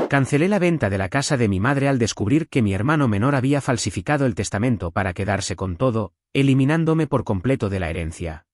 Cancelé la venta de la casa de mi madre al descubrir que mi hermano menor había falsificado el testamento para quedarse con todo, eliminándome por completo de la herencia.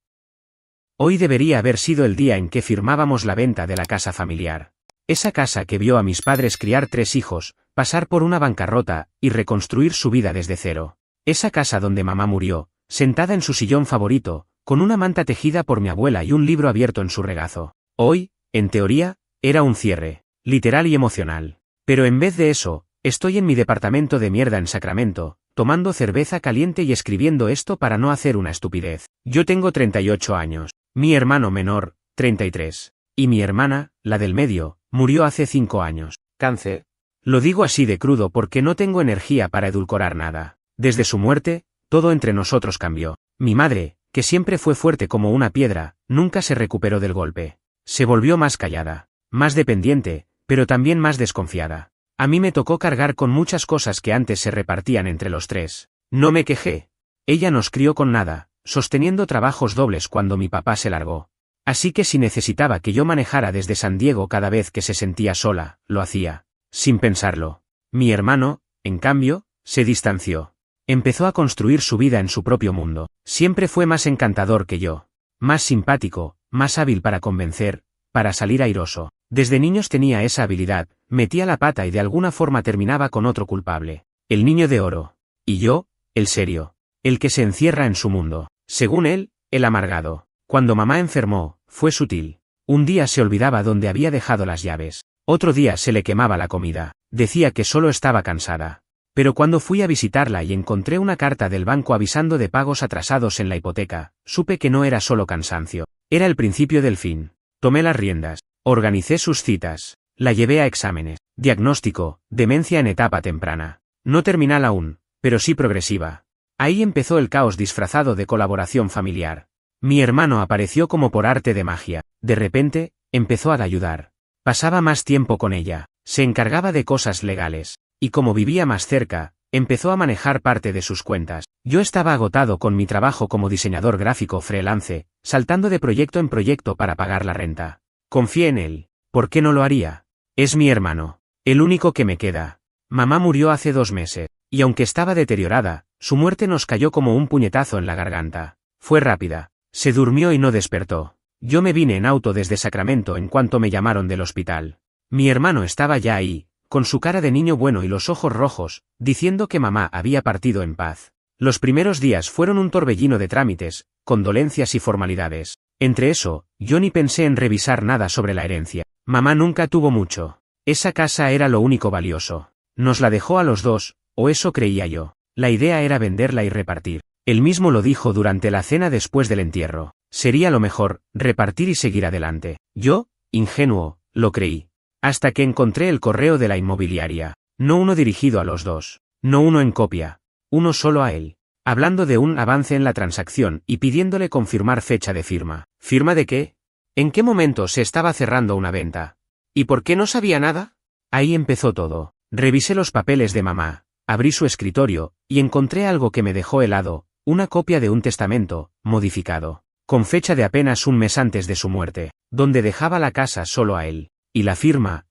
Hoy debería haber sido el día en que firmábamos la venta de la casa familiar. Esa casa que vio a mis padres criar 3 hijos, pasar por una bancarrota y reconstruir su vida desde cero. Esa casa donde mamá murió, sentada en su sillón favorito, con una manta tejida por mi abuela y un libro abierto en su regazo. Hoy, en teoría, era un cierre, literal y emocional. Pero en vez de eso, estoy en mi departamento de mierda en Sacramento, tomando cerveza caliente y escribiendo esto para no hacer una estupidez. Yo tengo 38 años, mi hermano menor, 33. Y mi hermana, la del medio, murió hace 5 años. Cáncer. Lo digo así de crudo porque no tengo energía para edulcorar nada. Desde su muerte, todo entre nosotros cambió. Mi madre, que siempre fue fuerte como una piedra, nunca se recuperó del golpe. Se volvió más callada, más dependiente, pero también más desconfiada. A mí me tocó cargar con muchas cosas que antes se repartían entre los 3. No me quejé. Ella nos crió con nada, sosteniendo trabajos dobles cuando mi papá se largó. Así que si necesitaba que yo manejara desde San Diego cada vez que se sentía sola, lo hacía, sin pensarlo. Mi hermano, en cambio, se distanció. Empezó a construir su vida en su propio mundo. Siempre fue más encantador que yo. Más simpático, más hábil para convencer, para salir airoso. Desde niños tenía esa habilidad, metía la pata y de alguna forma terminaba con otro culpable. El niño de oro. Y yo, el serio. El que se encierra en su mundo. Según él, el amargado. Cuando mamá enfermó, fue sutil. Un día se olvidaba dónde había dejado las llaves. Otro día se le quemaba la comida. Decía que solo estaba cansada. Pero cuando fui a visitarla y encontré una carta del banco avisando de pagos atrasados en la hipoteca, supe que no era solo cansancio. Era el principio del fin. Tomé las riendas. Organicé sus citas. La llevé a exámenes. Diagnóstico, demencia en etapa temprana. No terminal aún, pero sí progresiva. Ahí empezó el caos disfrazado de colaboración familiar. Mi hermano apareció como por arte de magia. De repente, empezó a ayudar. Pasaba más tiempo con ella. Se encargaba de cosas legales. Y como vivía más cerca, empezó a manejar parte de sus cuentas. Yo estaba agotado con mi trabajo como diseñador gráfico freelance, saltando de proyecto en proyecto para pagar la renta. Confié en él. ¿Por qué no lo haría? Es mi hermano. El único que me queda. Mamá murió hace 2 meses. Y aunque estaba deteriorada, su muerte nos cayó como un puñetazo en la garganta. Fue rápida. Se durmió y no despertó. Yo me vine en auto desde Sacramento en cuanto me llamaron del hospital. Mi hermano estaba ya ahí, con su cara de niño bueno y los ojos rojos, diciendo que mamá había partido en paz. Los primeros días fueron un torbellino de trámites, condolencias y formalidades. Entre eso, yo ni pensé en revisar nada sobre la herencia. Mamá nunca tuvo mucho. Esa casa era lo único valioso. Nos la dejó a los 2, o eso creía yo. La idea era venderla y repartir. Él mismo lo dijo durante la cena después del entierro. Sería lo mejor, repartir y seguir adelante. Yo, ingenuo, lo creí. Hasta que encontré el correo de la inmobiliaria. No uno dirigido a los 2. No uno en copia. Uno solo a él. Hablando de un avance en la transacción y pidiéndole confirmar fecha de firma. ¿Firma de qué? ¿En qué momento se estaba cerrando una venta? ¿Y por qué no sabía nada? Ahí empezó todo. Revisé los papeles de mamá, abrí su escritorio, y encontré algo que me dejó helado, una copia de un testamento, modificado, con fecha de apenas un mes antes de su muerte, donde dejaba la casa solo a él. Y la firma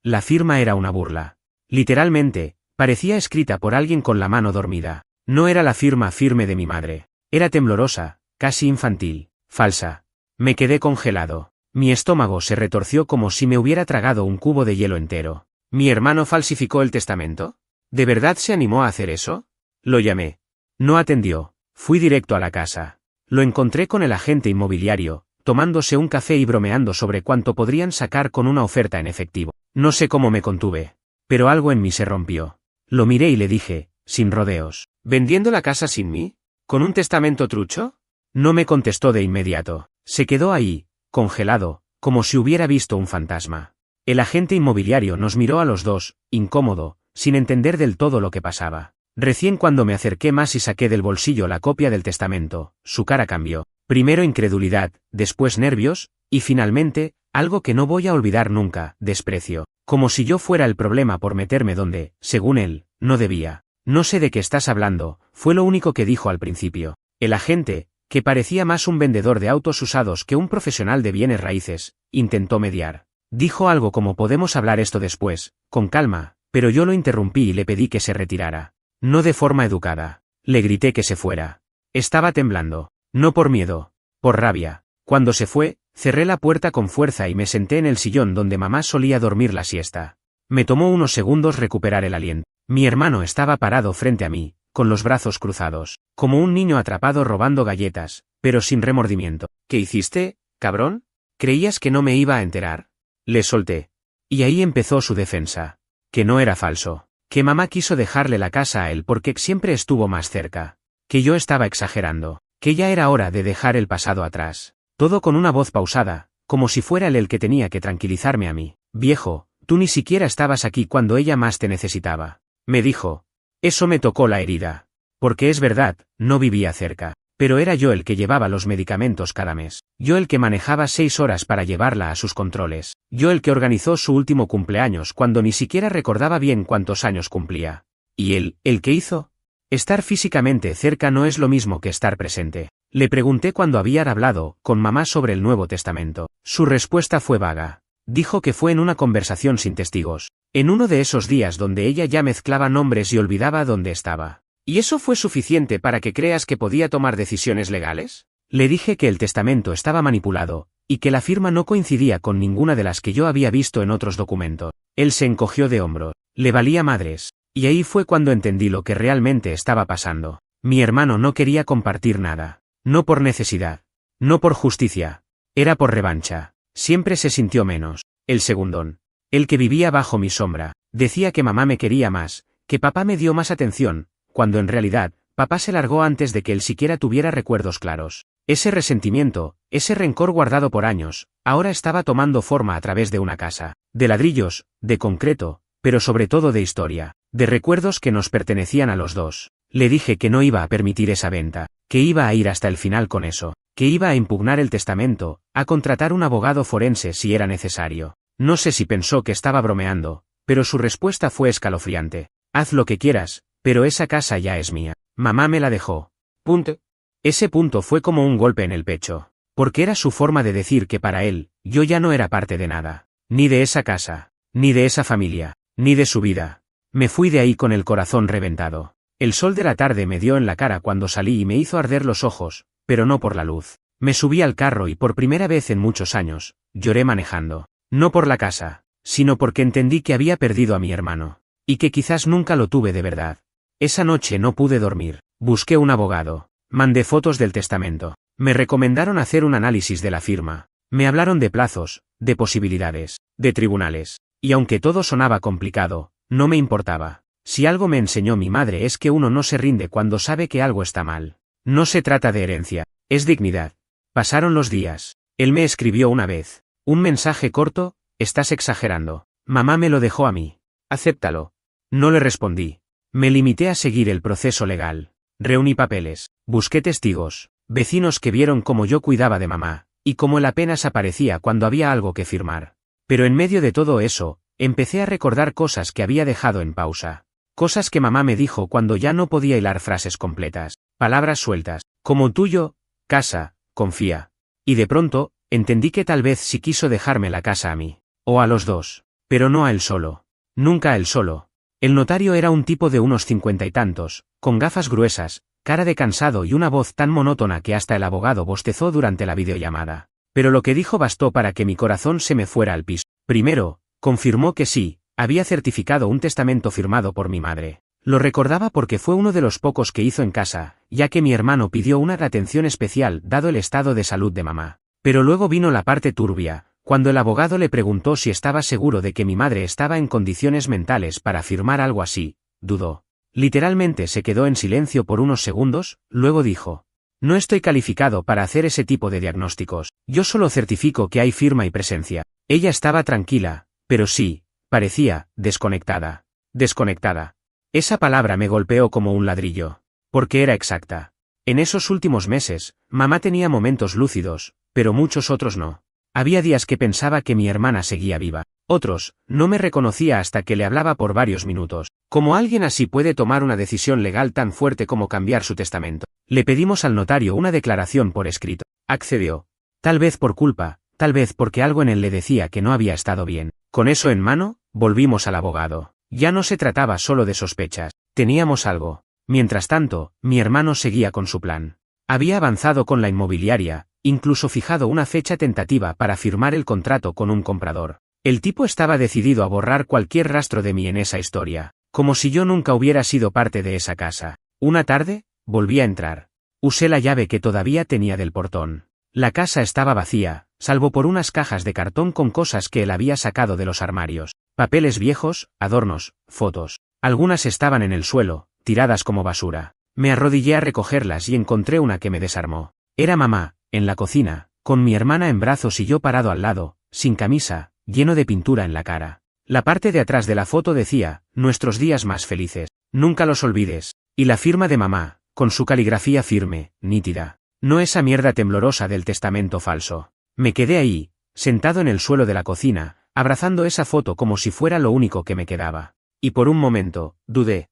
era una burla. Literalmente, parecía escrita por alguien con la mano dormida. No era la firma firme de mi madre. Era temblorosa, casi infantil, falsa. Me quedé congelado. Mi estómago se retorció como si me hubiera tragado un cubo de hielo entero. ¿Mi hermano falsificó el testamento? ¿De verdad se animó a hacer eso? Lo llamé. No atendió. Fui directo a la casa. Lo encontré con el agente inmobiliario, tomándose un café y bromeando sobre cuánto podrían sacar con una oferta en efectivo. No sé cómo me contuve. Pero algo en mí se rompió. Lo miré y le dije, sin rodeos. ¿Vendiendo la casa sin mí? ¿Con un testamento trucho? No me contestó de inmediato. Se quedó ahí, congelado, como si hubiera visto un fantasma. El agente inmobiliario nos miró a los 2, incómodo, sin entender del todo lo que pasaba. Recién cuando me acerqué más y saqué del bolsillo la copia del testamento, su cara cambió. Primero incredulidad, después nervios, y finalmente, algo que no voy a olvidar nunca, desprecio. Como si yo fuera el problema por meterme donde, según él, no debía. No sé de qué estás hablando, fue lo único que dijo al principio. El agente, que parecía más un vendedor de autos usados que un profesional de bienes raíces, intentó mediar. Dijo algo como podemos hablar esto después, con calma, pero yo lo interrumpí y le pedí que se retirara. No de forma educada. Le grité que se fuera. Estaba temblando. No por miedo. Por rabia. Cuando se fue, cerré la puerta con fuerza y me senté en el sillón donde mamá solía dormir la siesta. Me tomó unos segundos recuperar el aliento. Mi hermano estaba parado frente a mí, con los brazos cruzados, como un niño atrapado robando galletas, pero sin remordimiento. ¿Qué hiciste, cabrón? ¿Creías que no me iba a enterar? Le solté. Y ahí empezó su defensa. Que no era falso. Que mamá quiso dejarle la casa a él porque siempre estuvo más cerca. Que yo estaba exagerando. Que ya era hora de dejar el pasado atrás. Todo con una voz pausada, como si fuera él el que tenía que tranquilizarme a mí. Viejo, tú ni siquiera estabas aquí cuando ella más te necesitaba. Me dijo. Eso me tocó la herida. Porque es verdad, no vivía cerca. Pero era yo el que llevaba los medicamentos cada mes. Yo el que manejaba 6 horas para llevarla a sus controles. Yo el que organizó su último cumpleaños cuando ni siquiera recordaba bien cuántos años cumplía. ¿Y él, el que hizo? Estar físicamente cerca no es lo mismo que estar presente. Le pregunté cuando había hablado con mamá sobre el Nuevo Testamento. Su respuesta fue vaga. Dijo que fue en una conversación sin testigos. En uno de esos días donde ella ya mezclaba nombres y olvidaba dónde estaba. ¿Y eso fue suficiente para que creas que podía tomar decisiones legales? Le dije que el testamento estaba manipulado, y que la firma no coincidía con ninguna de las que yo había visto en otros documentos. Él se encogió de hombros. Le valía madres. Y ahí fue cuando entendí lo que realmente estaba pasando. Mi hermano no quería compartir nada. No por necesidad. No por justicia. Era por revancha. Siempre se sintió menos. El segundón. El que vivía bajo mi sombra. Decía que mamá me quería más, que papá me dio más atención, cuando en realidad, papá se largó antes de que él siquiera tuviera recuerdos claros. Ese resentimiento, ese rencor guardado por años, ahora estaba tomando forma a través de una casa. De ladrillos, de concreto, pero sobre todo de historia. De recuerdos que nos pertenecían a los dos. Le dije que no iba a permitir esa venta, que iba a ir hasta el final con eso, que iba a impugnar el testamento, a contratar un abogado forense si era necesario. No sé si pensó que estaba bromeando, pero su respuesta fue escalofriante. Haz lo que quieras, pero esa casa ya es mía. Mamá me la dejó. Punto. Ese punto fue como un golpe en el pecho, porque era su forma de decir que para él, yo ya no era parte de nada, ni de esa casa, ni de esa familia, ni de su vida. Me fui de ahí con el corazón reventado. El sol de la tarde me dio en la cara cuando salí y me hizo arder los ojos, pero no por la luz. Me subí al carro y por primera vez en muchos años, lloré manejando. No por la casa, sino porque entendí que había perdido a mi hermano, y que quizás nunca lo tuve de verdad. Esa noche no pude dormir. Busqué un abogado. Mandé fotos del testamento. Me recomendaron hacer un análisis de la firma. Me hablaron de plazos, de posibilidades, de tribunales. Y aunque todo sonaba complicado, no me importaba. Si algo me enseñó mi madre es que uno no se rinde cuando sabe que algo está mal. No se trata de herencia, es dignidad. Pasaron los días. Él me escribió una vez. Un mensaje corto, estás exagerando. Mamá me lo dejó a mí. Acéptalo. No le respondí. Me limité a seguir el proceso legal. Reuní papeles, busqué testigos, vecinos que vieron cómo yo cuidaba de mamá, y cómo él apenas aparecía cuando había algo que firmar. Pero en medio de todo eso, empecé a recordar cosas que había dejado en pausa. Cosas que mamá me dijo cuando ya no podía hilar frases completas, palabras sueltas, como tuyo, casa, confía. Y de pronto, entendí que tal vez sí quiso dejarme la casa a mí, o a los dos, pero no a él solo. Nunca a él solo. El notario era un tipo de unos 50 y tantos, con gafas gruesas, cara de cansado y una voz tan monótona que hasta el abogado bostezó durante la videollamada. Pero lo que dijo bastó para que mi corazón se me fuera al piso. Primero, confirmó que sí, había certificado un testamento firmado por mi madre. Lo recordaba porque fue uno de los pocos que hizo en casa, ya que mi hermano pidió una atención especial dado el estado de salud de mamá. Pero luego vino la parte turbia. Cuando el abogado le preguntó si estaba seguro de que mi madre estaba en condiciones mentales para firmar algo así, dudó. Literalmente se quedó en silencio por unos segundos, luego dijo: no estoy calificado para hacer ese tipo de diagnósticos, yo solo certifico que hay firma y presencia. Ella estaba tranquila, pero sí, parecía desconectada. Desconectada. Esa palabra me golpeó como un ladrillo. Porque era exacta. En esos últimos meses, mamá tenía momentos lúcidos, pero muchos otros no. Había días que pensaba que mi hermana seguía viva. Otros, no me reconocía hasta que le hablaba por varios minutos. ¿Cómo alguien así puede tomar una decisión legal tan fuerte como cambiar su testamento? Le pedimos al notario una declaración por escrito. Accedió. Tal vez por culpa, tal vez porque algo en él le decía que no había estado bien. Con eso en mano, volvimos al abogado. Ya no se trataba solo de sospechas, teníamos algo. Mientras tanto, mi hermano seguía con su plan. Había avanzado con la inmobiliaria, incluso fijado una fecha tentativa para firmar el contrato con un comprador. El tipo estaba decidido a borrar cualquier rastro de mí en esa historia, como si yo nunca hubiera sido parte de esa casa. Una tarde, volví a entrar. Usé la llave que todavía tenía del portón. La casa estaba vacía, salvo por unas cajas de cartón con cosas que él había sacado de los armarios. Papeles viejos, adornos, fotos. Algunas estaban en el suelo, tiradas como basura. Me arrodillé a recogerlas y encontré una que me desarmó. Era mamá, en la cocina, con mi hermana en brazos y yo parado al lado, sin camisa, lleno de pintura en la cara. La parte de atrás de la foto decía, nuestros días más felices, nunca los olvides, y la firma de mamá, con su caligrafía firme, nítida. No esa mierda temblorosa del testamento falso. Me quedé ahí, sentado en el suelo de la cocina, abrazando esa foto como si fuera lo único que me quedaba. Y por un momento, dudé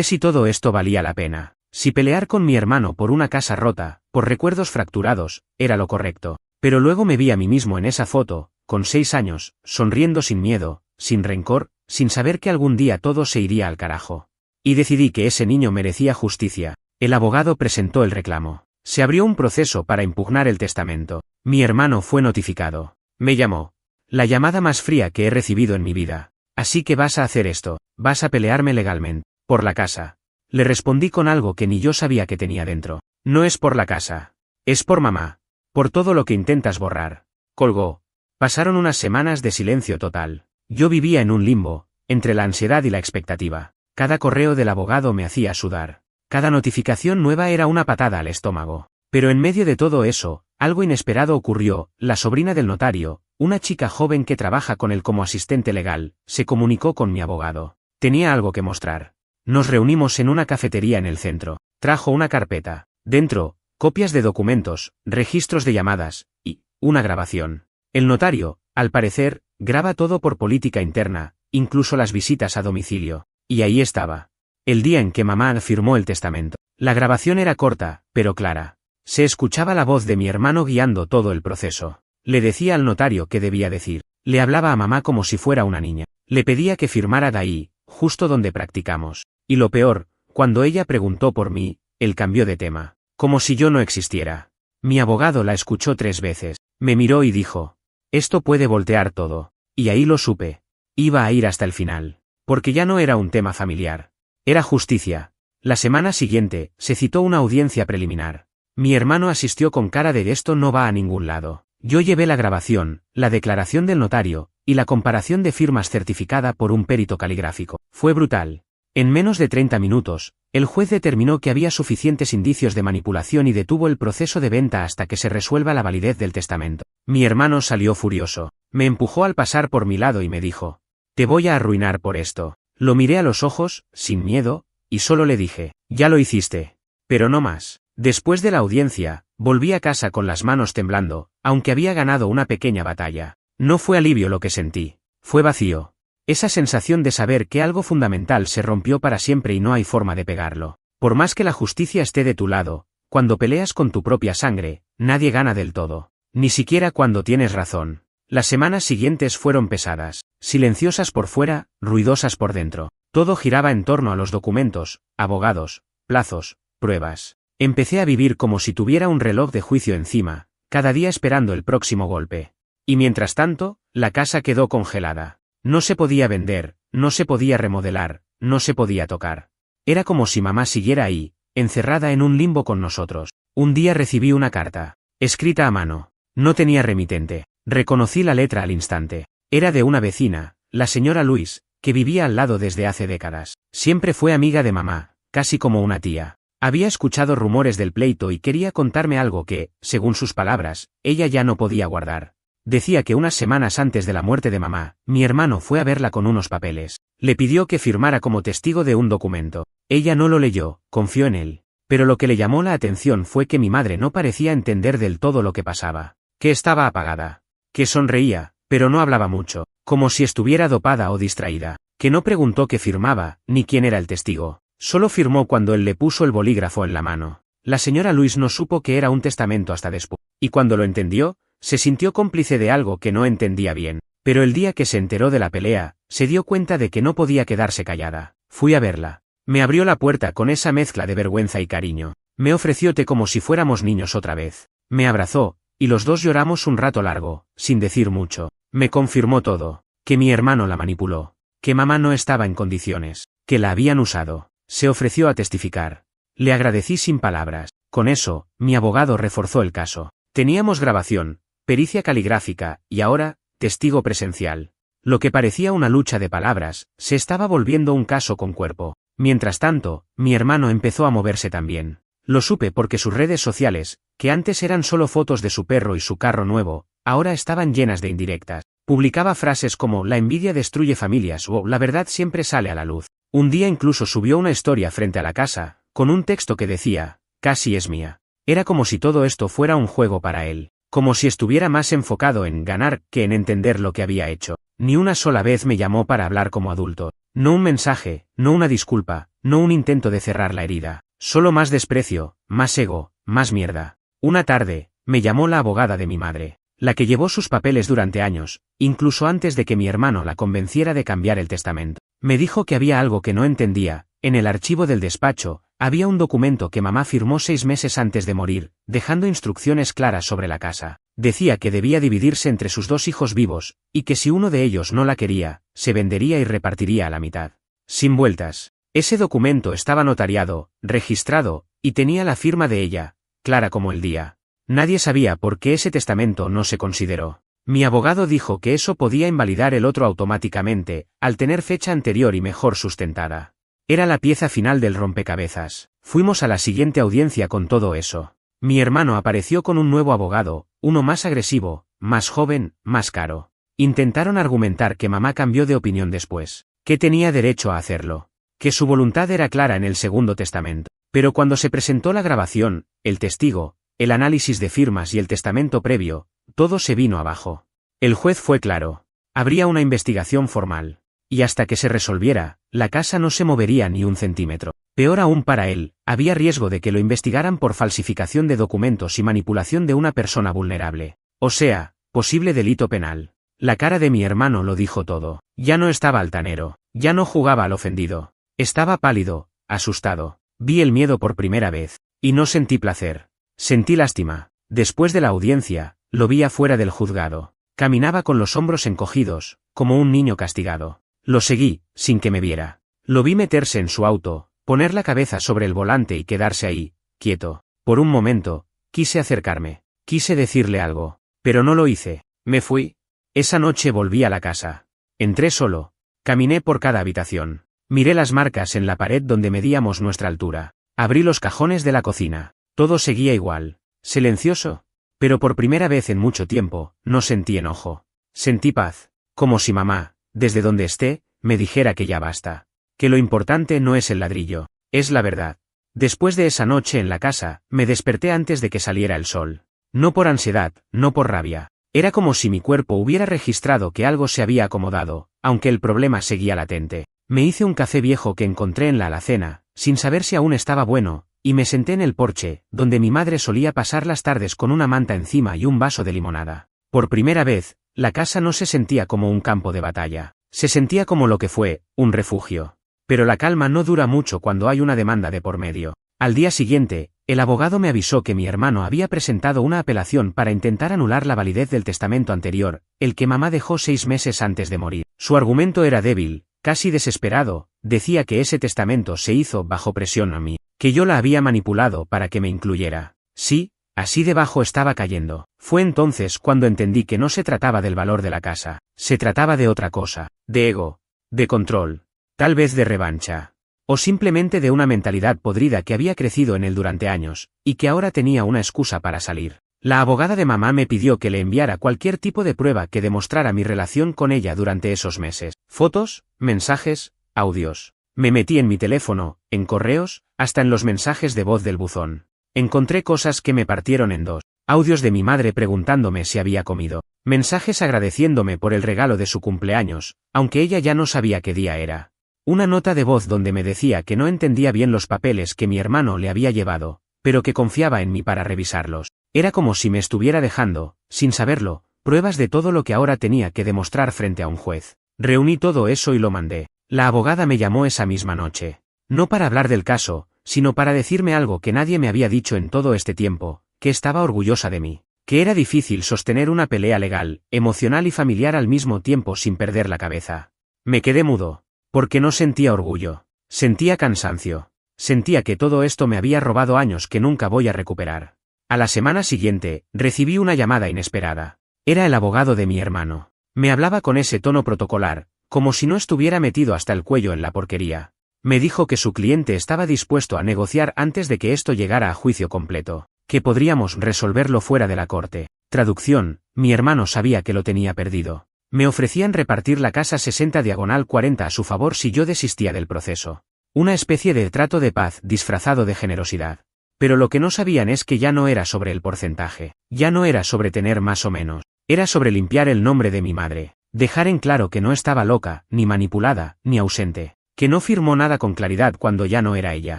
si todo esto valía la pena. Si pelear con mi hermano por una casa rota, por recuerdos fracturados, era lo correcto. Pero luego me vi a mí mismo en esa foto, con 6 años, sonriendo sin miedo, sin rencor, sin saber que algún día todo se iría al carajo. Y decidí que ese niño merecía justicia. El abogado presentó el reclamo. Se abrió un proceso para impugnar el testamento. Mi hermano fue notificado. Me llamó. La llamada más fría que he recibido en mi vida. Así que vas a hacer esto, vas a pelearme legalmente. Por la casa. Le respondí con algo que ni yo sabía que tenía dentro. No es por la casa. Es por mamá. Por todo lo que intentas borrar. Colgó. Pasaron unas semanas de silencio total. Yo vivía en un limbo, entre la ansiedad y la expectativa. Cada correo del abogado me hacía sudar. Cada notificación nueva era una patada al estómago. Pero en medio de todo eso, algo inesperado ocurrió. La sobrina del notario, una chica joven que trabaja con él como asistente legal, se comunicó con mi abogado. Tenía algo que mostrar. Nos reunimos en una cafetería en el centro. Trajo una carpeta. Dentro, copias de documentos, registros de llamadas, y una grabación. El notario, al parecer, graba todo por política interna, incluso las visitas a domicilio. Y ahí estaba. El día en que mamá firmó el testamento. La grabación era corta, pero clara. Se escuchaba la voz de mi hermano guiando todo el proceso. Le decía al notario qué debía decir. Le hablaba a mamá como si fuera una niña. Le pedía que firmara de ahí, justo donde practicamos. Y lo peor, cuando ella preguntó por mí, él cambió de tema. Como si yo no existiera. Mi abogado la escuchó 3 veces. Me miró y dijo. Esto puede voltear todo. Y ahí lo supe. Iba a ir hasta el final. Porque ya no era un tema familiar. Era justicia. La semana siguiente, se citó una audiencia preliminar. Mi hermano asistió con cara de esto no va a ningún lado. Yo llevé la grabación, la declaración del notario, y la comparación de firmas certificada por un perito caligráfico. Fue brutal. En menos de 30 minutos, el juez determinó que había suficientes indicios de manipulación y detuvo el proceso de venta hasta que se resuelva la validez del testamento. Mi hermano salió furioso. Me empujó al pasar por mi lado y me dijo. Te voy a arruinar por esto. Lo miré a los ojos, sin miedo, y solo le dije, ya lo hiciste. Pero no más. Después de la audiencia, volví a casa con las manos temblando, aunque había ganado una pequeña batalla. No fue alivio lo que sentí, fue vacío. Esa sensación de saber que algo fundamental se rompió para siempre y no hay forma de pegarlo. Por más que la justicia esté de tu lado, cuando peleas con tu propia sangre, nadie gana del todo. Ni siquiera cuando tienes razón. Las semanas siguientes fueron pesadas, silenciosas por fuera, ruidosas por dentro. Todo giraba en torno a los documentos, abogados, plazos, pruebas. Empecé a vivir como si tuviera un reloj de juicio encima, cada día esperando el próximo golpe. Y mientras tanto, la casa quedó congelada. No se podía vender, no se podía remodelar, no se podía tocar. Era como si mamá siguiera ahí, encerrada en un limbo con nosotros. Un día recibí una carta, escrita a mano. No tenía remitente. Reconocí la letra al instante. Era de una vecina, la señora Luis, que vivía al lado desde hace décadas. Siempre fue amiga de mamá, casi como una tía. Había escuchado rumores del pleito y quería contarme algo que, según sus palabras, ella ya no podía guardar. Decía que unas semanas antes de la muerte de mamá, mi hermano fue a verla con unos papeles. Le pidió que firmara como testigo de un documento. Ella no lo leyó, confió en él. Pero lo que le llamó la atención fue que mi madre no parecía entender del todo lo que pasaba. Que estaba apagada. Que sonreía, pero no hablaba mucho, como si estuviera dopada o distraída. Que no preguntó qué firmaba, ni quién era el testigo. Solo firmó cuando él le puso el bolígrafo en la mano. La señora Luis no supo que era un testamento hasta después. Y cuando lo entendió, Se sintió cómplice de algo que no entendía bien. Pero el día que se enteró de la pelea, se dio cuenta de que no podía quedarse callada. Fui a verla. Me abrió la puerta con esa mezcla de vergüenza y cariño. Me ofreció té como si fuéramos niños otra vez. Me abrazó, y los dos lloramos un rato largo, sin decir mucho. Me confirmó todo. Que mi hermano la manipuló. Que mamá no estaba en condiciones. Que la habían usado. Se ofreció a testificar. Le agradecí sin palabras. Con eso, mi abogado reforzó el caso. Teníamos grabación, pericia caligráfica, y ahora, testigo presencial. Lo que parecía una lucha de palabras, se estaba volviendo un caso con cuerpo. Mientras tanto, mi hermano empezó a moverse también. Lo supe porque sus redes sociales, que antes eran solo fotos de su perro y su carro nuevo, ahora estaban llenas de indirectas. Publicaba frases como "la envidia destruye familias" o "la verdad siempre sale a la luz". Un día incluso subió una historia frente a la casa, con un texto que decía, "casi es mía". Era como si todo esto fuera un juego para él. Como si estuviera más enfocado en ganar que en entender lo que había hecho. Ni una sola vez me llamó para hablar como adulto. No un mensaje, no una disculpa, no un intento de cerrar la herida. Solo más desprecio, más ego, más mierda. Una tarde, me llamó la abogada de mi madre, la que llevó sus papeles durante años, incluso antes de que mi hermano la convenciera de cambiar el testamento. Me dijo que había algo que no entendía. En el archivo del despacho, había un documento que mamá firmó 6 meses antes de morir, dejando instrucciones claras sobre la casa. Decía que debía dividirse entre sus 2 hijos vivos, y que si uno de ellos no la quería, se vendería y repartiría a la mitad. Sin vueltas. Ese documento estaba notariado, registrado, y tenía la firma de ella, clara como el día. Nadie sabía por qué ese testamento no se consideró. Mi abogado dijo que eso podía invalidar el otro automáticamente, al tener fecha anterior y mejor sustentada. Era la pieza final del rompecabezas. Fuimos a la siguiente audiencia con todo eso. Mi hermano apareció con un nuevo abogado, uno más agresivo, más joven, más caro. Intentaron argumentar que mamá cambió de opinión después, que tenía derecho a hacerlo, que su voluntad era clara en el segundo testamento. Pero cuando se presentó la grabación, el testigo, el análisis de firmas y el testamento previo, todo se vino abajo. El juez fue claro. Habría una investigación formal. Y hasta que se resolviera, la casa no se movería ni un centímetro. Peor aún para él, había riesgo de que lo investigaran por falsificación de documentos y manipulación de una persona vulnerable. O sea, posible delito penal. La cara de mi hermano lo dijo todo. Ya no estaba altanero, ya no jugaba al ofendido. Estaba pálido, asustado. Vi el miedo por primera vez, y no sentí placer. Sentí lástima. Después de la audiencia, lo vi afuera del juzgado. Caminaba con los hombros encogidos, como un niño castigado. Lo seguí, sin que me viera. Lo vi meterse en su auto, poner la cabeza sobre el volante y quedarse ahí, quieto. Por un momento, quise acercarme. Quise decirle algo. Pero no lo hice. Me fui. Esa noche volví a la casa. Entré solo. Caminé por cada habitación. Miré las marcas en la pared donde medíamos nuestra altura. Abrí los cajones de la cocina. Todo seguía igual. Silencioso. Pero por primera vez en mucho tiempo, no sentí enojo. Sentí paz. Como si mamá, desde donde esté, me dijera que ya basta. Que lo importante no es el ladrillo, es la verdad. Después de esa noche en la casa, me desperté antes de que saliera el sol. No por ansiedad, no por rabia. Era como si mi cuerpo hubiera registrado que algo se había acomodado, aunque el problema seguía latente. Me hice un café viejo que encontré en la alacena, sin saber si aún estaba bueno, y me senté en el porche, donde mi madre solía pasar las tardes con una manta encima y un vaso de limonada. Por primera vez, la casa no se sentía como un campo de batalla. Se sentía como lo que fue, un refugio. Pero la calma no dura mucho cuando hay una demanda de por medio. Al día siguiente, el abogado me avisó que mi hermano había presentado una apelación para intentar anular la validez del testamento anterior, el que mamá dejó 6 meses antes de morir. Su argumento era débil, casi desesperado. Decía que ese testamento se hizo bajo presión a mí, que yo la había manipulado para que me incluyera. Sí, así debajo estaba cayendo. Fue entonces cuando entendí que no se trataba del valor de la casa, se trataba de otra cosa, de ego, de control, tal vez de revancha, o simplemente de una mentalidad podrida que había crecido en él durante años, y que ahora tenía una excusa para salir. La abogada de mamá me pidió que le enviara cualquier tipo de prueba que demostrara mi relación con ella durante esos meses. Fotos, mensajes, audios. Me metí en mi teléfono, en correos, hasta en los mensajes de voz del buzón. Encontré cosas que me partieron en dos. Audios de mi madre preguntándome si había comido. Mensajes agradeciéndome por el regalo de su cumpleaños, aunque ella ya no sabía qué día era. Una nota de voz donde me decía que no entendía bien los papeles que mi hermano le había llevado, pero que confiaba en mí para revisarlos. Era como si me estuviera dejando, sin saberlo, pruebas de todo lo que ahora tenía que demostrar frente a un juez. Reuní todo eso y lo mandé. La abogada me llamó esa misma noche. No para hablar del caso, sino para decirme algo que nadie me había dicho en todo este tiempo, que estaba orgullosa de mí, que era difícil sostener una pelea legal, emocional y familiar al mismo tiempo sin perder la cabeza. Me quedé mudo, porque no sentía orgullo, sentía cansancio, sentía que todo esto me había robado años que nunca voy a recuperar. A la semana siguiente, recibí una llamada inesperada. Era el abogado de mi hermano. Me hablaba con ese tono protocolar, como si no estuviera metido hasta el cuello en la porquería. Me dijo que su cliente estaba dispuesto a negociar antes de que esto llegara a juicio completo, que podríamos resolverlo fuera de la corte. Traducción, mi hermano sabía que lo tenía perdido. Me ofrecían repartir la casa 60/40 a su favor si yo desistía del proceso. Una especie de trato de paz disfrazado de generosidad. Pero lo que no sabían es que ya no era sobre el porcentaje, ya no era sobre tener más o menos, era sobre limpiar el nombre de mi madre, dejar en claro que no estaba loca, ni manipulada, ni ausente, que no firmó nada con claridad cuando ya no era ella.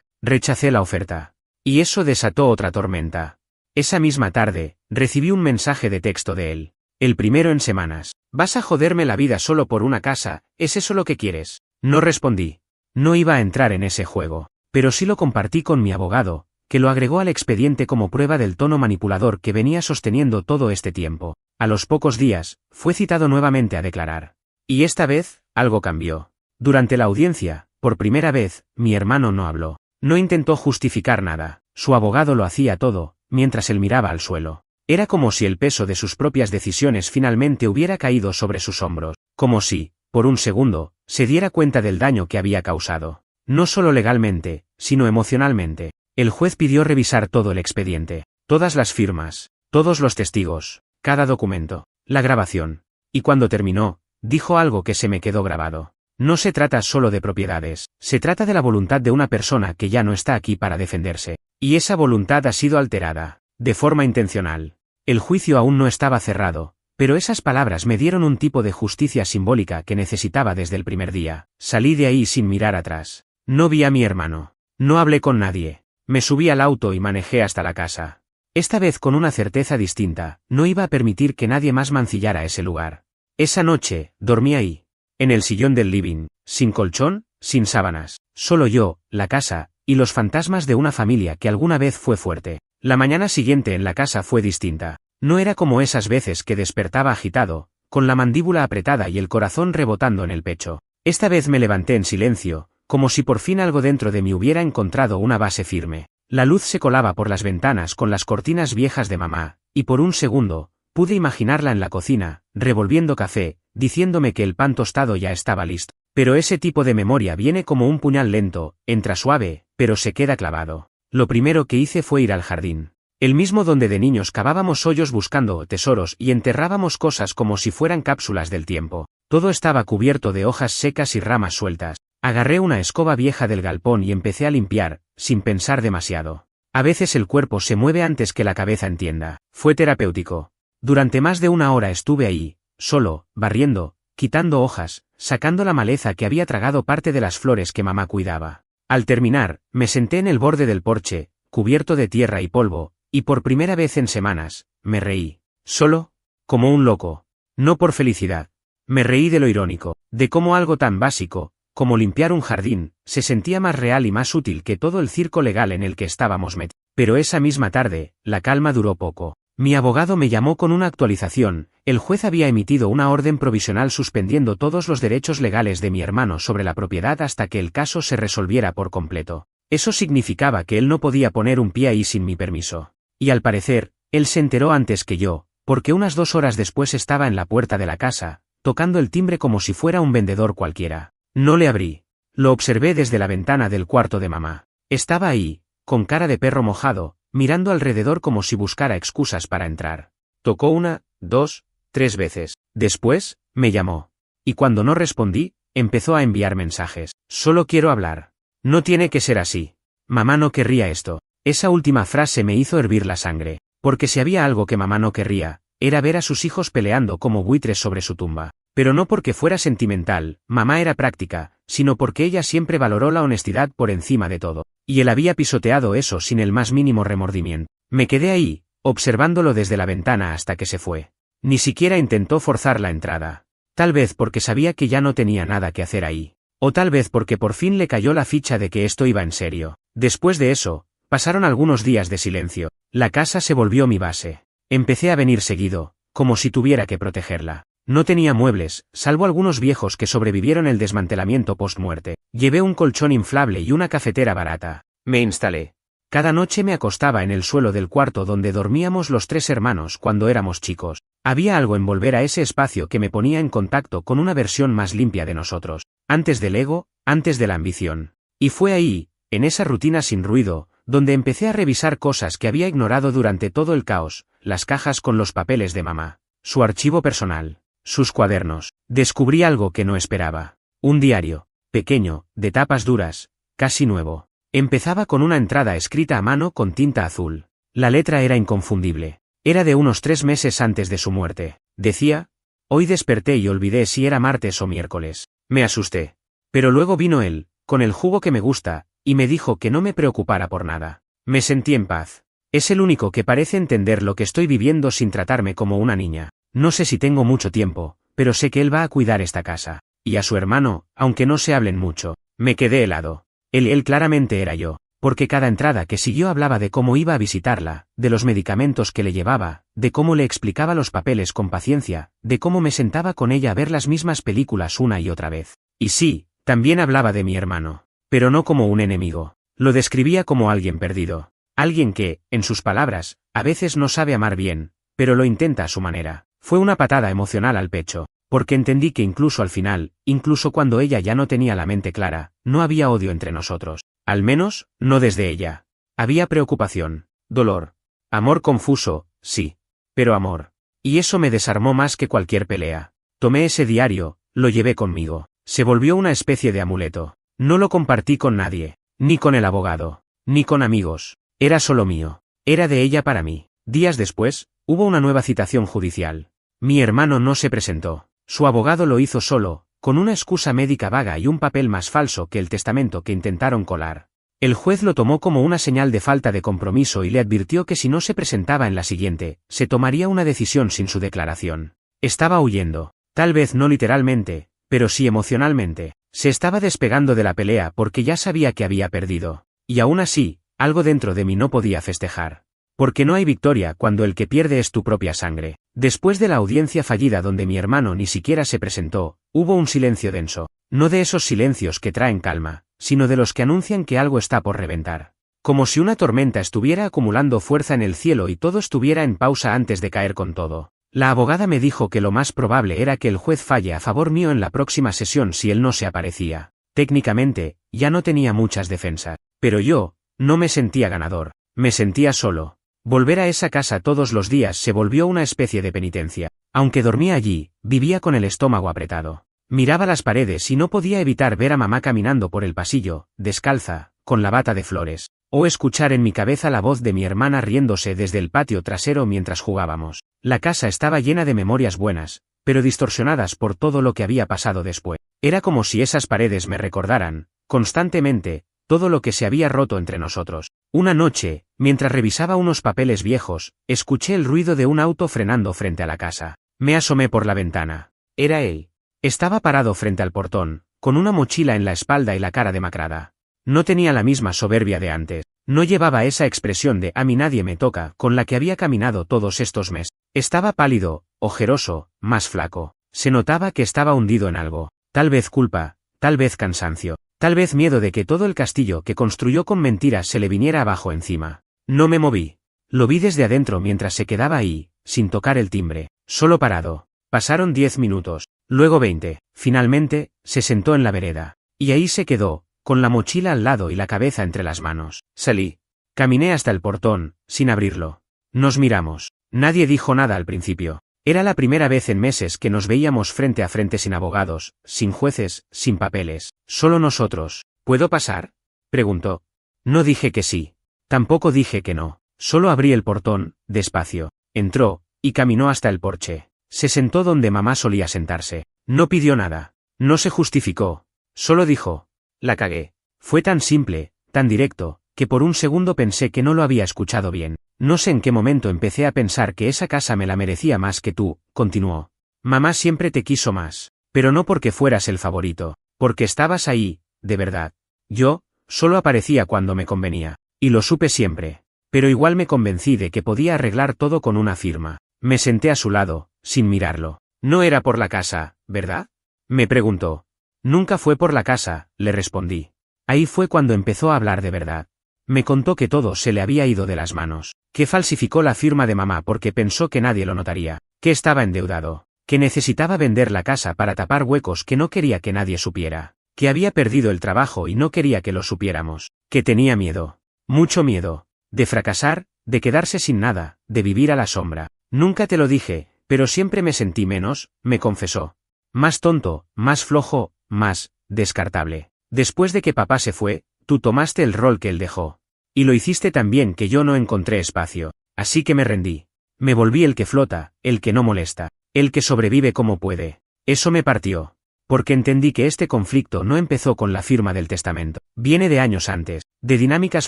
Rechacé la oferta. Y eso desató otra tormenta. Esa misma tarde, recibí un mensaje de texto de él. El primero en semanas. ¿Vas a joderme la vida solo por una casa? ¿Es eso lo que quieres? No respondí. No iba a entrar en ese juego, pero sí lo compartí con mi abogado, que lo agregó al expediente como prueba del tono manipulador que venía sosteniendo todo este tiempo. A los pocos días, fue citado nuevamente a declarar. Y esta vez, algo cambió. Durante la audiencia, por primera vez, mi hermano no habló. No intentó justificar nada. Su abogado lo hacía todo, mientras él miraba al suelo. Era como si el peso de sus propias decisiones finalmente hubiera caído sobre sus hombros. Como si, por un segundo, se diera cuenta del daño que había causado. No solo legalmente, sino emocionalmente. El juez pidió revisar todo el expediente, todas las firmas, todos los testigos, cada documento, la grabación. Y cuando terminó, dijo algo que se me quedó grabado. No se trata solo de propiedades, se trata de la voluntad de una persona que ya no está aquí para defenderse. Y esa voluntad ha sido alterada, de forma intencional. El juicio aún no estaba cerrado, pero esas palabras me dieron un tipo de justicia simbólica que necesitaba desde el primer día. Salí de ahí sin mirar atrás. No vi a mi hermano. No hablé con nadie. Me subí al auto y manejé hasta la casa. Esta vez con una certeza distinta, no iba a permitir que nadie más mancillara ese lugar. Esa noche, dormí ahí. En el sillón del living, sin colchón, sin sábanas, solo yo, la casa, y los fantasmas de una familia que alguna vez fue fuerte. La mañana siguiente en la casa fue distinta. No era como esas veces que despertaba agitado, con la mandíbula apretada y el corazón rebotando en el pecho. Esta vez me levanté en silencio, como si por fin algo dentro de mí hubiera encontrado una base firme. La luz se colaba por las ventanas con las cortinas viejas de mamá, y por un segundo, pude imaginarla en la cocina, revolviendo café, diciéndome que el pan tostado ya estaba listo. Pero ese tipo de memoria viene como un puñal lento, entra suave, pero se queda clavado. Lo primero que hice fue ir al jardín. El mismo donde de niños cavábamos hoyos buscando tesoros y enterrábamos cosas como si fueran cápsulas del tiempo. Todo estaba cubierto de hojas secas y ramas sueltas. Agarré una escoba vieja del galpón y empecé a limpiar, sin pensar demasiado. A veces el cuerpo se mueve antes que la cabeza entienda. Fue terapéutico. Durante más de una hora estuve ahí, solo, barriendo, quitando hojas, sacando la maleza que había tragado parte de las flores que mamá cuidaba. Al terminar, me senté en el borde del porche, cubierto de tierra y polvo, y por primera vez en semanas, me reí. Solo, como un loco. No por felicidad. Me reí de lo irónico, de cómo algo tan básico, como limpiar un jardín, se sentía más real y más útil que todo el circo legal en el que estábamos metidos. Pero esa misma tarde, la calma duró poco. Mi abogado me llamó con una actualización. El juez había emitido una orden provisional suspendiendo todos los derechos legales de mi hermano sobre la propiedad hasta que el caso se resolviera por completo. Eso significaba que él no podía poner un pie ahí sin mi permiso. Y al parecer, él se enteró antes que yo, porque unas 2 horas después estaba en la puerta de la casa, tocando el timbre como si fuera un vendedor cualquiera. No le abrí. Lo observé desde la ventana del cuarto de mamá. Estaba ahí, con cara de perro mojado, mirando alrededor como si buscara excusas para entrar. Tocó 1, 2, 3 veces. Después, me llamó. Y cuando no respondí, empezó a enviar mensajes. Solo quiero hablar. No tiene que ser así. Mamá no querría esto. Esa última frase me hizo hervir la sangre, porque si había algo que mamá no querría, era ver a sus hijos peleando como buitres sobre su tumba. Pero no porque fuera sentimental, mamá era práctica, sino porque ella siempre valoró la honestidad por encima de todo. Y él había pisoteado eso sin el más mínimo remordimiento. Me quedé ahí, observándolo desde la ventana hasta que se fue. Ni siquiera intentó forzar la entrada. Tal vez porque sabía que ya no tenía nada que hacer ahí. O tal vez porque por fin le cayó la ficha de que esto iba en serio. Después de eso, pasaron algunos días de silencio. La casa se volvió mi base. Empecé a venir seguido, como si tuviera que protegerla. No tenía muebles, salvo algunos viejos que sobrevivieron el desmantelamiento post-muerte. Llevé un colchón inflable y una cafetera barata. Me instalé. Cada noche me acostaba en el suelo del cuarto donde dormíamos los 3 hermanos cuando éramos chicos. Había algo en volver a ese espacio que me ponía en contacto con una versión más limpia de nosotros. Antes del ego, antes de la ambición. Y fue ahí, en esa rutina sin ruido, donde empecé a revisar cosas que había ignorado durante todo el caos, las cajas con los papeles de mamá, su archivo personal, sus cuadernos. Descubrí algo que no esperaba. Un diario, pequeño, de tapas duras, casi nuevo. Empezaba con una entrada escrita a mano con tinta azul. La letra era inconfundible. Era de unos 3 meses antes de su muerte. Decía: hoy desperté y olvidé si era martes o miércoles. Me asusté. Pero luego vino él, con el jugo que me gusta, y me dijo que no me preocupara por nada. Me sentí en paz. Es el único que parece entender lo que estoy viviendo sin tratarme como una niña. No sé si tengo mucho tiempo, pero sé que él va a cuidar esta casa. Y a su hermano, aunque no se hablen mucho. Me quedé helado. Él claramente era yo, porque cada entrada que siguió hablaba de cómo iba a visitarla, de los medicamentos que le llevaba, de cómo le explicaba los papeles con paciencia, de cómo me sentaba con ella a ver las mismas películas una y otra vez. Y sí, también hablaba de mi hermano, pero no como un enemigo. Lo describía como alguien perdido. Alguien que, en sus palabras, a veces no sabe amar bien, pero lo intenta a su manera. Fue una patada emocional al pecho, porque entendí que incluso al final, incluso cuando ella ya no tenía la mente clara, no había odio entre nosotros. Al menos, no desde ella. Había preocupación, dolor, amor confuso, sí. Pero amor. Y eso me desarmó más que cualquier pelea. Tomé ese diario, lo llevé conmigo. Se volvió una especie de amuleto. No lo compartí con nadie, ni con el abogado, ni con amigos. Era solo mío. Era de ella para mí. Días después, hubo una nueva citación judicial. Mi hermano no se presentó. Su abogado lo hizo solo, con una excusa médica vaga y un papel más falso que el testamento que intentaron colar. El juez lo tomó como una señal de falta de compromiso y le advirtió que si no se presentaba en la siguiente, se tomaría una decisión sin su declaración. Estaba huyendo. Tal vez no literalmente, pero sí emocionalmente. Se estaba despegando de la pelea porque ya sabía que había perdido. Y aún así, algo dentro de mí no podía festejar. Porque no hay victoria cuando el que pierde es tu propia sangre. Después de la audiencia fallida donde mi hermano ni siquiera se presentó, hubo un silencio denso. No de esos silencios que traen calma, sino de los que anuncian que algo está por reventar. Como si una tormenta estuviera acumulando fuerza en el cielo y todo estuviera en pausa antes de caer con todo. La abogada me dijo que lo más probable era que el juez falle a favor mío en la próxima sesión si él no se aparecía. Técnicamente, ya no tenía muchas defensas. Pero yo, no me sentía ganador. Me sentía solo. Volver a esa casa todos los días se volvió una especie de penitencia. Aunque dormía allí, vivía con el estómago apretado. Miraba las paredes y no podía evitar ver a mamá caminando por el pasillo, descalza, con la bata de flores, o escuchar en mi cabeza la voz de mi hermana riéndose desde el patio trasero mientras jugábamos. La casa estaba llena de memorias buenas, pero distorsionadas por todo lo que había pasado después. Era como si esas paredes me recordaran, constantemente, todo lo que se había roto entre nosotros. Una noche, mientras revisaba unos papeles viejos, escuché el ruido de un auto frenando frente a la casa. Me asomé por la ventana. Era él. Estaba parado frente al portón, con una mochila en la espalda y la cara demacrada. No tenía la misma soberbia de antes. No llevaba esa expresión de "a mí nadie me toca" con la que había caminado todos estos meses. Estaba pálido, ojeroso, más flaco. Se notaba que estaba hundido en algo. Tal vez culpa, tal vez cansancio. Tal vez miedo de que todo el castillo que construyó con mentiras se le viniera abajo encima. No me moví. Lo vi desde adentro mientras se quedaba ahí, sin tocar el timbre, solo parado. Pasaron 10 minutos, luego 20. Finalmente, se sentó en la vereda. Y ahí se quedó, con la mochila al lado y la cabeza entre las manos. Salí. Caminé hasta el portón, sin abrirlo. Nos miramos. Nadie dijo nada al principio. Era la primera vez en meses que nos veíamos frente a frente sin abogados, sin jueces, sin papeles, solo nosotros. ¿Puedo pasar?, preguntó. No dije que sí. Tampoco dije que no. Solo abrí el portón, despacio. Entró, y caminó hasta el porche. Se sentó donde mamá solía sentarse. No pidió nada. No se justificó. Solo dijo: la cagué. Fue tan simple, tan directo, que por un segundo pensé que no lo había escuchado bien. No sé en qué momento empecé a pensar que esa casa me la merecía más que tú, continuó. Mamá siempre te quiso más, pero no porque fueras el favorito, porque estabas ahí, de verdad. Yo, solo aparecía cuando me convenía, y lo supe siempre, pero igual me convencí de que podía arreglar todo con una firma. Me senté a su lado, sin mirarlo. No era por la casa, ¿verdad? Me preguntó. Nunca fue por la casa, le respondí. Ahí fue cuando empezó a hablar de verdad. Me contó que todo se le había ido de las manos, que falsificó la firma de mamá porque pensó que nadie lo notaría, que estaba endeudado, que necesitaba vender la casa para tapar huecos que no quería que nadie supiera, que había perdido el trabajo y no quería que lo supiéramos, que tenía miedo, mucho miedo, de fracasar, de quedarse sin nada, de vivir a la sombra. Nunca te lo dije, pero siempre me sentí menos, me confesó. Más tonto, más flojo, más descartable. Después de que papá se fue, tú tomaste el rol que él dejó. Y lo hiciste tan bien que yo no encontré espacio, así que me rendí. Me volví el que flota, el que no molesta, el que sobrevive como puede. Eso me partió. Porque entendí que este conflicto no empezó con la firma del testamento. Viene de años antes, de dinámicas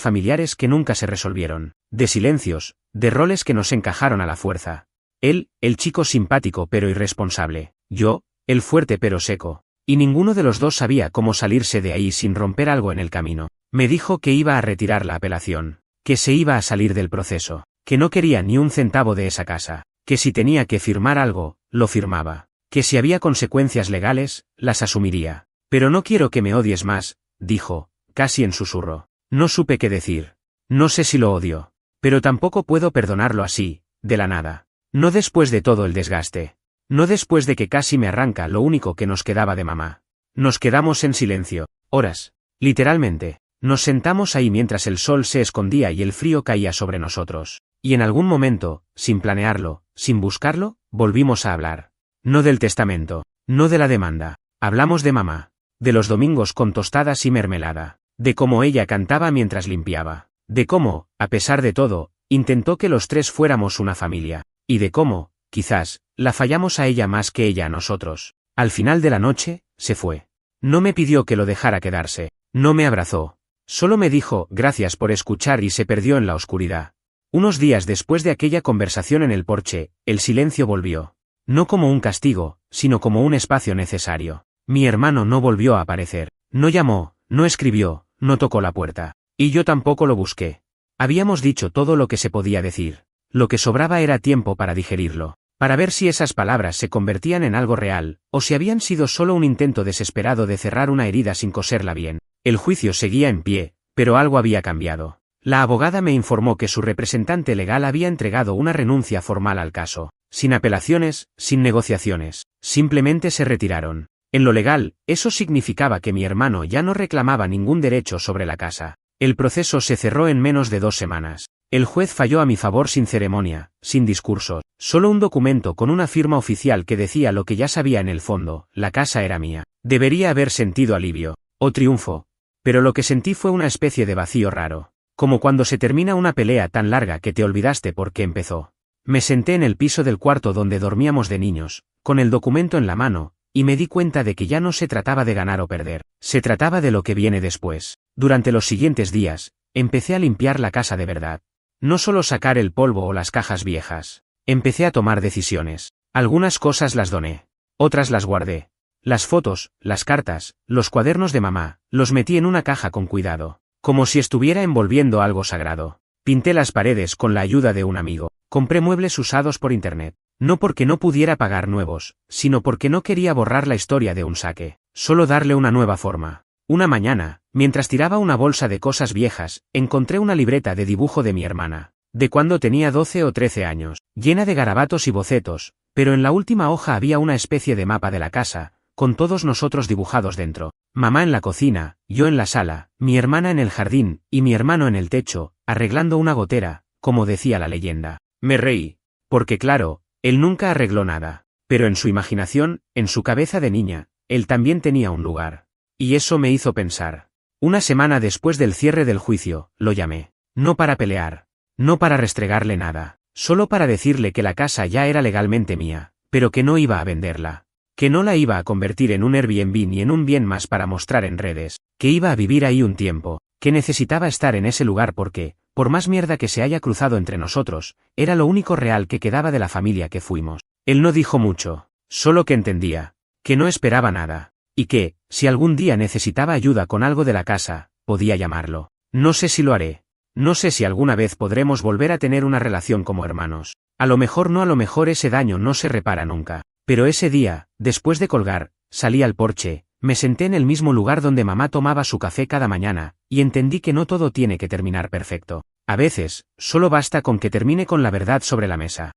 familiares que nunca se resolvieron, de silencios, de roles que nos encajaron a la fuerza. Él, el chico simpático pero irresponsable. Yo, el fuerte pero seco. Y ninguno de los dos sabía cómo salirse de ahí sin romper algo en el camino. Me dijo que iba a retirar la apelación, que se iba a salir del proceso, que no quería ni un centavo de esa casa, que si tenía que firmar algo, lo firmaba, que si había consecuencias legales, las asumiría. Pero no quiero que me odies más, dijo, casi en susurro. No supe qué decir. No sé si lo odio. Pero tampoco puedo perdonarlo así, de la nada. No después de todo el desgaste. No después de que casi me arranca lo único que nos quedaba de mamá. Nos quedamos en silencio, horas. Literalmente, nos sentamos ahí mientras el sol se escondía y el frío caía sobre nosotros. Y en algún momento, sin planearlo, sin buscarlo, volvimos a hablar. No del testamento, no de la demanda. Hablamos de mamá. De los domingos con tostadas y mermelada. De cómo ella cantaba mientras limpiaba. De cómo, a pesar de todo, intentó que los tres fuéramos una familia. Y de cómo, quizás, la fallamos a ella más que ella a nosotros. Al final de la noche, se fue. No me pidió que lo dejara quedarse. No me abrazó. Solo me dijo, gracias por escuchar y se perdió en la oscuridad. Unos días después de aquella conversación en el porche, el silencio volvió. No como un castigo, sino como un espacio necesario. Mi hermano no volvió a aparecer. No llamó, no escribió, no tocó la puerta. Y yo tampoco lo busqué. Habíamos dicho todo lo que se podía decir. Lo que sobraba era tiempo para digerirlo. Para ver si esas palabras se convertían en algo real, o si habían sido solo un intento desesperado de cerrar una herida sin coserla bien. El juicio seguía en pie, pero algo había cambiado. La abogada me informó que su representante legal había entregado una renuncia formal al caso. Sin apelaciones, sin negociaciones. Simplemente se retiraron. En lo legal, eso significaba que mi hermano ya no reclamaba ningún derecho sobre la casa. El proceso se cerró en menos de 2 semanas. El juez falló a mi favor sin ceremonia, sin discursos, solo un documento con una firma oficial que decía lo que ya sabía en el fondo, la casa era mía. Debería haber sentido alivio, o triunfo, pero lo que sentí fue una especie de vacío raro, como cuando se termina una pelea tan larga que te olvidaste por qué empezó. Me senté en el piso del cuarto donde dormíamos de niños, con el documento en la mano, y me di cuenta de que ya no se trataba de ganar o perder, se trataba de lo que viene después. Durante los siguientes días, empecé a limpiar la casa de verdad. No solo sacar el polvo o las cajas viejas. Empecé a tomar decisiones. Algunas cosas las doné. Otras las guardé. Las fotos, las cartas, los cuadernos de mamá, los metí en una caja con cuidado. Como si estuviera envolviendo algo sagrado. Pinté las paredes con la ayuda de un amigo. Compré muebles usados por internet. No porque no pudiera pagar nuevos, sino porque no quería borrar la historia de un saque. Solo darle una nueva forma. Una mañana, mientras tiraba una bolsa de cosas viejas, encontré una libreta de dibujo de mi hermana, de cuando tenía 12 o 13 años, llena de garabatos y bocetos, pero en la última hoja había una especie de mapa de la casa, con todos nosotros dibujados dentro. Mamá en la cocina, yo en la sala, mi hermana en el jardín, y mi hermano en el techo, arreglando una gotera, como decía la leyenda. Me reí, porque claro, él nunca arregló nada, pero en su imaginación, en su cabeza de niña, él también tenía un lugar. Y eso me hizo pensar. Una semana después del cierre del juicio, lo llamé. No para pelear. No para restregarle nada. Solo para decirle que la casa ya era legalmente mía, pero que no iba a venderla. Que no la iba a convertir en un Airbnb ni en un bien más para mostrar en redes. Que iba a vivir ahí un tiempo. Que necesitaba estar en ese lugar porque Por más mierda que se haya cruzado entre nosotros, era lo único real que quedaba de la familia que fuimos. Él no dijo mucho, solo que entendía, que no esperaba nada, y que, si algún día necesitaba ayuda con algo de la casa, podía llamarlo. No sé si lo haré. No sé si alguna vez podremos volver a tener una relación como hermanos. A lo mejor no, a lo mejor ese daño no se repara nunca. Pero ese día, después de colgar, salí al porche, me senté en el mismo lugar donde mamá tomaba su café cada mañana, y entendí que no todo tiene que terminar perfecto. A veces, solo basta con que termine con la verdad sobre la mesa.